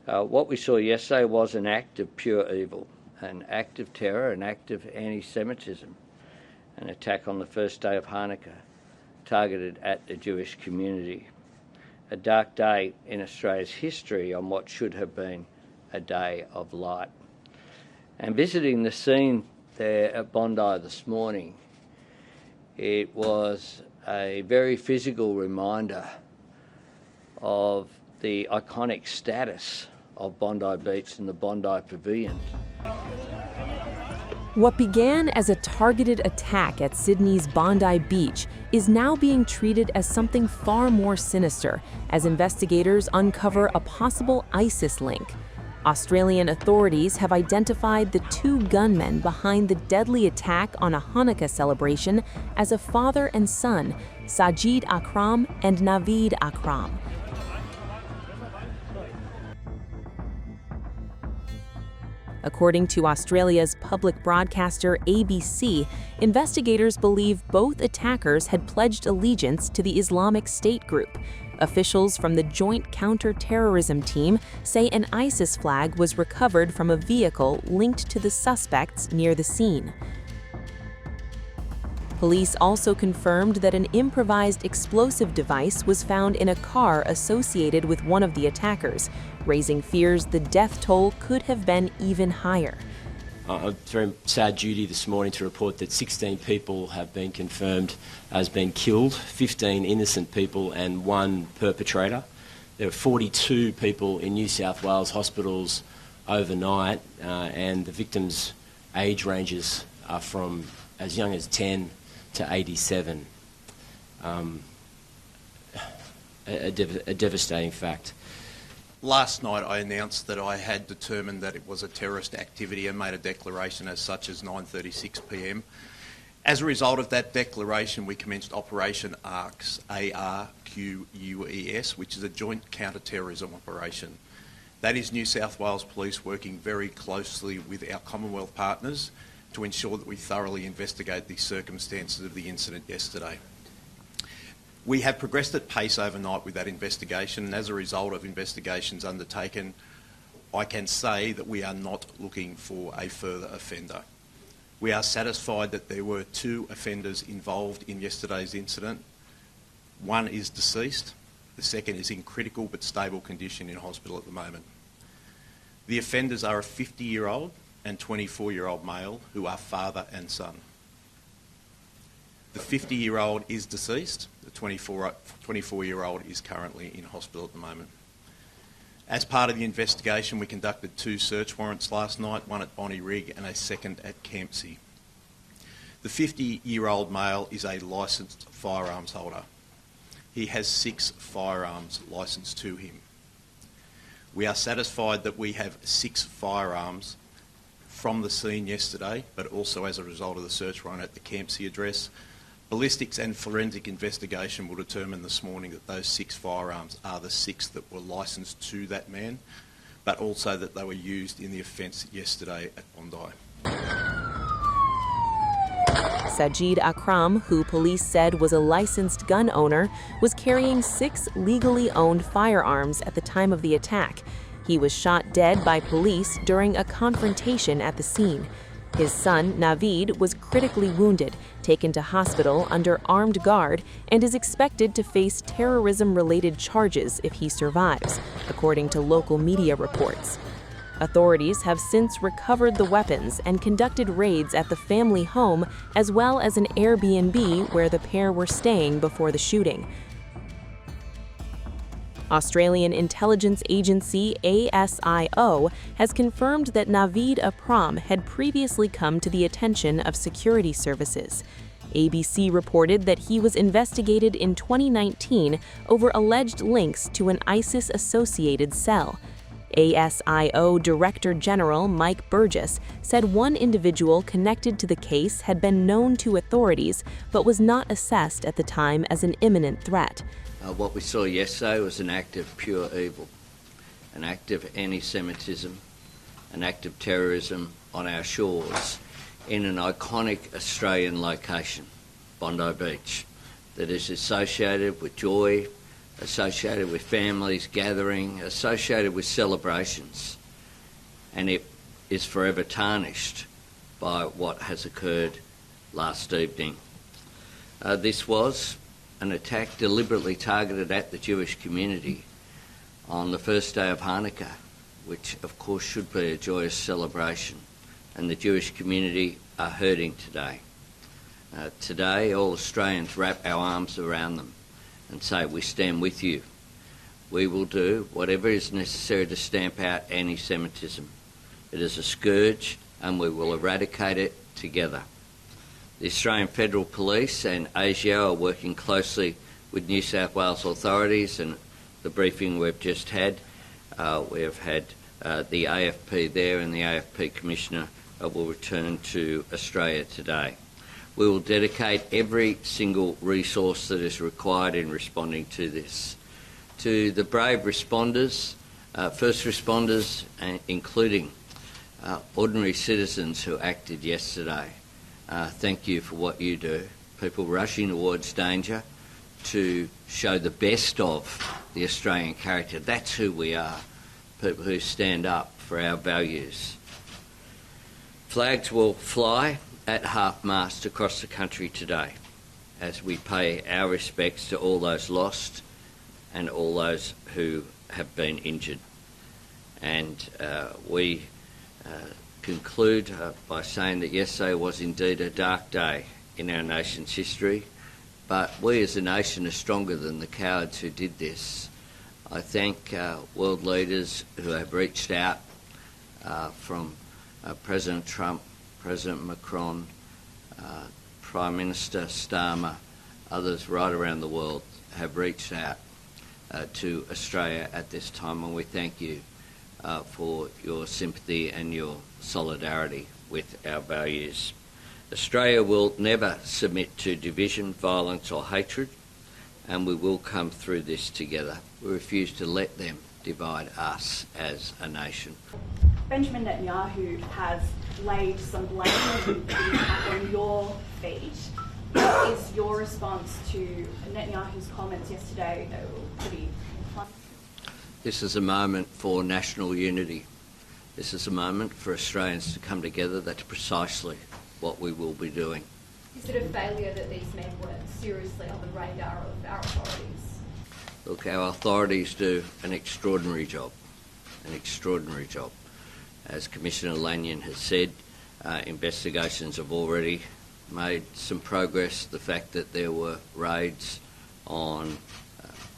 What we saw yesterday was an act of pure evil, an act of terror, an act of anti-Semitism, an attack on the first day of Hanukkah targeted at the Jewish community. A dark day in Australia's history on what should have been a day of light. And visiting the scene there at Bondi this morning, it was a very physical reminder of the iconic status of Bondi Beach and the Bondi Pavilion. What began as a targeted attack at Sydney's Bondi Beach is now being treated as something far more sinister as investigators uncover a possible ISIS link. Australian authorities have identified the two gunmen behind the deadly attack on a Hanukkah celebration as a father and son, Sajid Akram and Naveed Akram. According to Australia's public broadcaster ABC, investigators believe both attackers had pledged allegiance to the Islamic State group. Officials from the Joint Counter-Terrorism Team say an ISIS flag was recovered from a vehicle linked to the suspects near the scene. Police also confirmed that an improvised explosive device was found in a car associated with one of the attackers, raising fears the death toll could have been even higher. It's very sad duty this morning to report that 16 people have been confirmed as being killed, 15 innocent people and one perpetrator. There were 42 people in New South Wales hospitals overnight, and the victims' age ranges are from as young as 10 to 87. A devastating fact. Last night I announced that I had determined that it was a terrorist activity and made a declaration as such as 9:36 p.m. As a result of that declaration, we commenced Operation ARQUES, ARQUES, which is a joint counter-terrorism operation. That is New South Wales Police working very closely with our Commonwealth partners to ensure that we thoroughly investigate the circumstances of the incident yesterday. We have progressed at pace overnight with that investigation, and as a result of investigations undertaken, I can say that we are not looking for a further offender. We are satisfied that there were two offenders involved in yesterday's incident. One is deceased, the second is in critical but stable condition in hospital at the moment. The offenders are a 50-year-old and 24-year-old male who are father and son. The 50-year-old is deceased. The 24-year-old is currently in hospital at the moment. As part of the investigation, we conducted two search warrants last night, one at Bondi Rig and a second at Campsie. The 50-year-old male is a licensed firearms holder. He has 6 firearms licensed to him. We are satisfied that we have 6 firearms from the scene yesterday, but also as a result of the search warrant at the Campsie address. Ballistics and forensic investigation will determine this morning that those 6 firearms are the 6 that were licensed to that man, but also that they were used in the offence yesterday at Bondi. Sajid Akram, who police said was a licensed gun owner, was carrying 6 legally owned firearms at the time of the attack. He was shot dead by police during a confrontation at the scene. His son, Naveed, was critically wounded, taken to hospital under armed guard, and is expected to face terrorism-related charges if he survives, according to local media reports. Authorities have since recovered the weapons and conducted raids at the family home as well as an Airbnb where the pair were staying before the shooting. Australian intelligence agency ASIO has confirmed that Naveed Akram had previously come to the attention of security services. ABC reported that he was investigated in 2019 over alleged links to an ISIS-associated cell. ASIO Director General Mike Burgess said one individual connected to the case had been known to authorities but was not assessed at the time as an imminent threat. What we saw yesterday was an act of pure evil, an act of anti-Semitism, an act of terrorism on our shores in an iconic Australian location, Bondi Beach, that is associated with joy, associated with families gathering, associated with celebrations, and it is forever tarnished by what has occurred last evening. This was an attack deliberately targeted at the Jewish community on the first day of Hanukkah, which of course should be a joyous celebration, and the Jewish community are hurting today. Today, all Australians wrap our arms around them and say, we stand with you. We will do whatever is necessary to stamp out anti-Semitism. It is a scourge and we will eradicate it together. The Australian Federal Police and ASIO are working closely with New South Wales authorities, and the briefing we've just had, we've had the AFP there, and the AFP Commissioner will return to Australia today. We will dedicate every single resource that is required in responding to this. To the brave responders, first responders, including ordinary citizens who acted yesterday, thank you for what you do. People rushing towards danger to show the best of the Australian character. That's who we are, people who stand up for our values. Flags will fly at half-mast across the country today as we pay our respects to all those lost and all those who have been injured. And we conclude by saying that yesterday was indeed a dark day in our nation's history, but we as a nation are stronger than the cowards who did this. I thank world leaders who have reached out, from President Trump, President Macron, Prime Minister Starmer, others right around the world have reached out to Australia at this time, and we thank you for your sympathy and your solidarity with our values. Australia will never submit to division, violence or hatred, and we will come through this together. We refuse to let them divide us as a nation. Benjamin Netanyahu has laid some blame on your feet. What is your response to Netanyahu's comments yesterday that were pretty blunt? This is a moment for national unity. This is a moment for Australians to come together. That's precisely what we will be doing. Is it a failure that these men weren't seriously on the radar of our authorities? Look, our authorities do an extraordinary job, As Commissioner Lanyon has said, investigations have already made some progress. The fact that there were raids on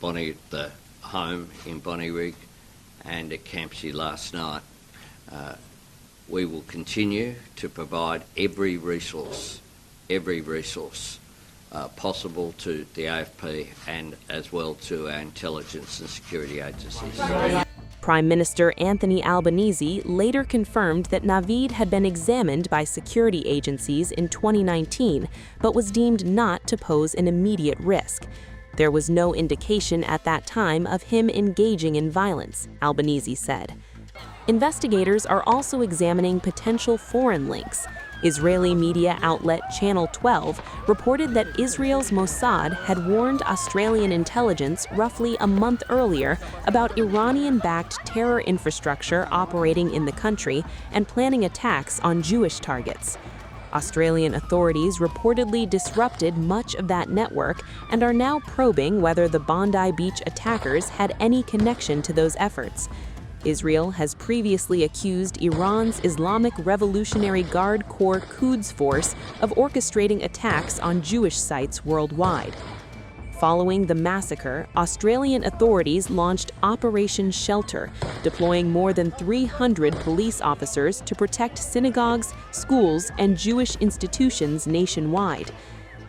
Bondi, the home in Bondi and at Campsie last night, we will continue to provide every resource possible to the AFP and as well to our intelligence and security agencies. Prime Minister Anthony Albanese later confirmed that Navid had been examined by security agencies in 2019, but was deemed not to pose an immediate risk. There was no indication at that time of him engaging in violence, Albanese said. Investigators are also examining potential foreign links. Israeli media outlet Channel 12 reported that Israel's Mossad had warned Australian intelligence roughly a month earlier about Iranian-backed terror infrastructure operating in the country and planning attacks on Jewish targets. Australian authorities reportedly disrupted much of that network and are now probing whether the Bondi Beach attackers had any connection to those efforts. Israel has previously accused Iran's Islamic Revolutionary Guard Corps Quds Force of orchestrating attacks on Jewish sites worldwide. Following the massacre, Australian authorities launched Operation Shelter, deploying more than 300 police officers to protect synagogues, schools, and Jewish institutions nationwide.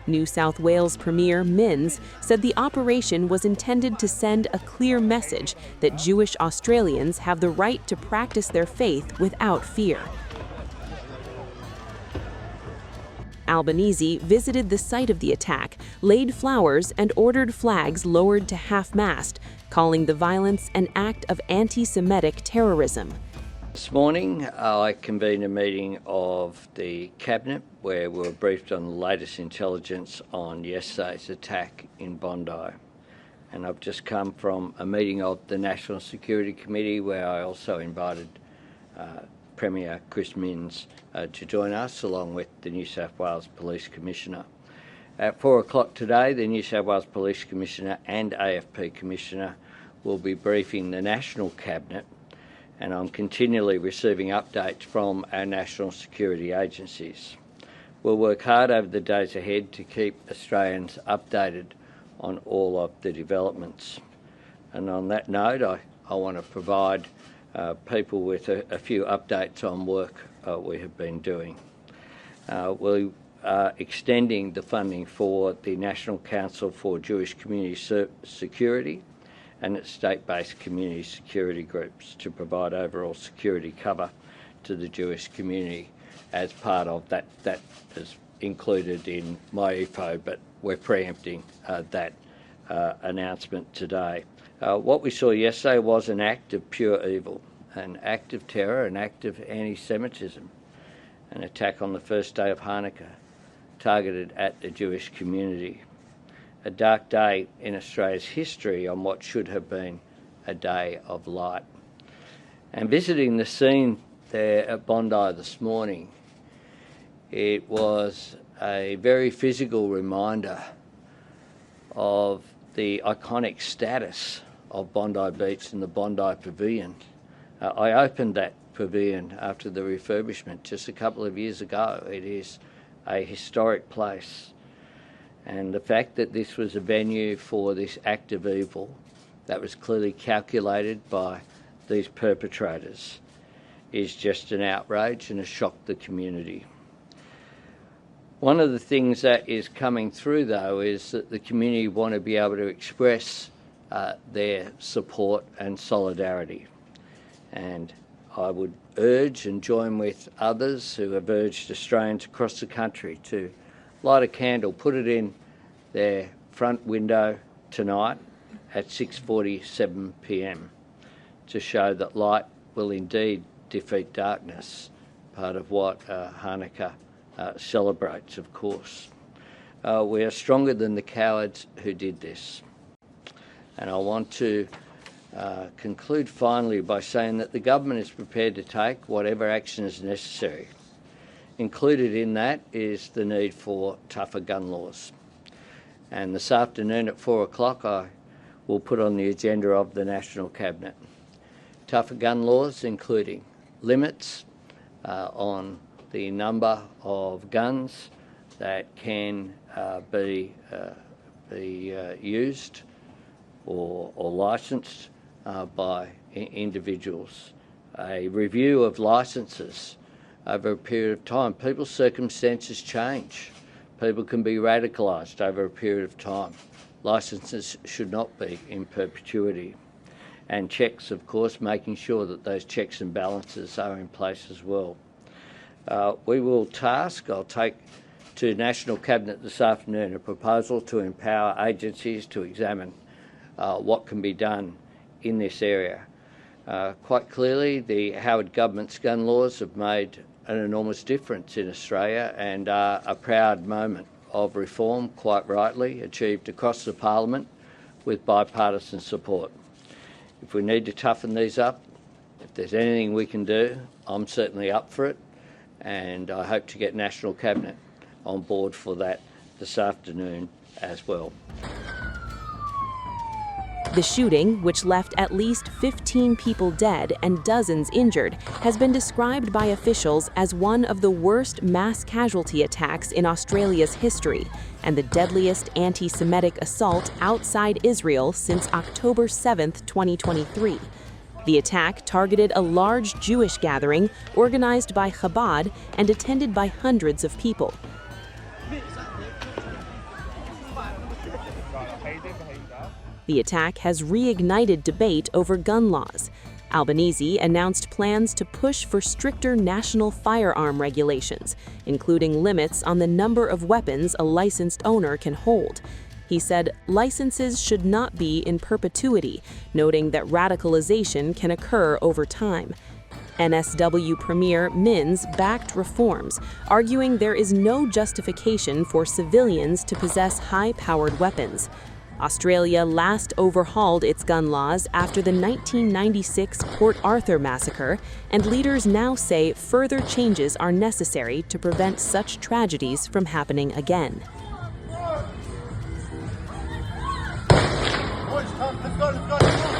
New South Wales Premier Minns said the operation was intended to send a clear message that Jewish Australians have the right to practice their faith without fear. Albanese visited the site of the attack, laid flowers, and ordered flags lowered to half-mast, calling the violence an act of anti-Semitic terrorism. This morning, I convened a meeting of the Cabinet where we were briefed on the latest intelligence on yesterday's attack in Bondi. and I've just come from a meeting of the National Security Committee where I also invited Premier Chris Minns to join us, along with the New South Wales Police Commissioner. At 4 o'clock today, the New South Wales Police Commissioner and AFP Commissioner will be briefing the National Cabinet, and I'm continually receiving updates from our national security agencies. We'll work hard over the days ahead to keep Australians updated on all of the developments. And on that note, I want to provide people with a few updates on work we have been doing. We are extending the funding for the National Council for Jewish Community Security and its state-based community security groups to provide overall security cover to the Jewish community as part of that. That is included in my EFO, but we're preempting that announcement today. What we saw yesterday was an act of pure evil, an act of terror, an act of anti-Semitism, an attack on the first day of Hanukkah targeted at the Jewish community. A dark day in Australia's history on what should have been a day of light. And visiting the scene there at Bondi this morning, it was a very physical reminder of the iconic status of Bondi Beach and the Bondi Pavilion. I opened that pavilion after the refurbishment just a couple of years ago. It is a historic place. And the fact that this was a venue for this act of evil that was clearly calculated by these perpetrators is just an outrage and has shocked the community. One of the things that is coming through, though, is that the community want to be able to express their support and solidarity. And I would urge and join with others who have urged Australians across the country to light a candle, put it in their front window tonight at 6:47 p.m. to show that light will indeed defeat darkness, part of what Hanukkah celebrates, of course. We are stronger than the cowards who did this. And I want to conclude finally by saying that the government is prepared to take whatever action is necessary. Included in that is the need for tougher gun laws. And this afternoon at 4 o'clock I will put on the agenda of the National Cabinet tougher gun laws, including limits on the number of guns that can be used or licensed by individuals. A review of licences over a period of time. People's circumstances change. People can be radicalised over a period of time. Licences should not be in perpetuity. And checks, of course, making sure that those checks and balances are in place as well. We will I'll take to National Cabinet this afternoon a proposal to empower agencies to examine what can be done in this area. Quite clearly, the Howard government's gun laws have made an enormous difference in Australia and are a proud moment of reform, quite rightly, achieved across the Parliament with bipartisan support. If we need to toughen these up, if there's anything we can do, I'm certainly up for it, and I hope to get National Cabinet on board for that this afternoon as well. The shooting, which left at least 15 people dead and dozens injured, has been described by officials as one of the worst mass casualty attacks in Australia's history and the deadliest anti-Semitic assault outside Israel since October 7, 2023. The attack targeted a large Jewish gathering organized by Chabad and attended by hundreds of people. The attack has reignited debate over gun laws. Albanese announced plans to push for stricter national firearm regulations, including limits on the number of weapons a licensed owner can hold. He said licenses should not be in perpetuity, noting that radicalization can occur over time. NSW Premier Minns backed reforms, arguing there is no justification for civilians to possess high-powered weapons. Australia last overhauled its gun laws after the 1996 Port Arthur massacre, and leaders now say further changes are necessary to prevent such tragedies from happening again. Let's go.